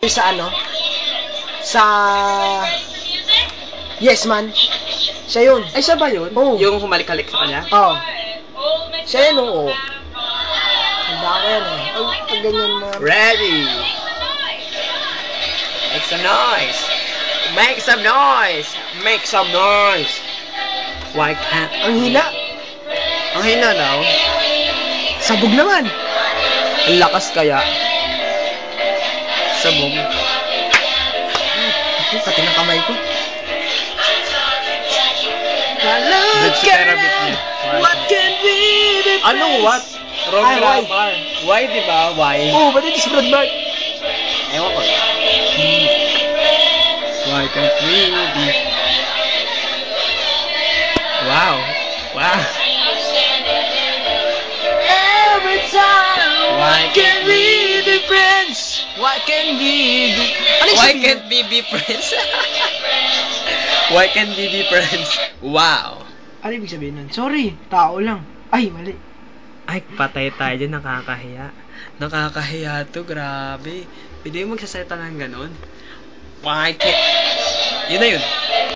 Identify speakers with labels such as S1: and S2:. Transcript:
S1: dati sa ano? Sa... Yes Man. Siya yun.
S2: Ay, siya ba yun?
S1: Oo.
S2: Yung humalik-halik sa kanya?
S1: Oo. Siya yun, oo. Handa ko yan eh. Pag ganyan mo.
S2: Ready! Make some noise! Make some noise! Make some noise! Why can't...
S1: Ang hina.
S2: Ang hina daw?
S1: Sabog naman.
S2: Ang lakas kaya? Sabog.
S1: Pati ng kamay ko.
S2: Good si Terabit niya.
S1: What can we be?
S2: Anong what? Wrong
S1: Ay, why?
S2: grammar. Why, diba? Why?
S1: Oo, ba't ito si Brad Bart?
S2: Ewan ko. Why can't we be? Wow. Wow.
S1: Every time.
S2: Why can't we
S1: be friends? Why can't we be? Ano yung
S2: Why
S1: sabihin?
S2: can't we be friends? Why can't we be friends? Wow.
S1: Ano ibig sabihin nun? Sorry, tao lang. Ay, mali.
S2: Ay, patay tayo dyan. Nakakahiya. Nakakahiya to. Grabe. Pwede yung magsasalita ng ganun? Why can't... Yun na yun.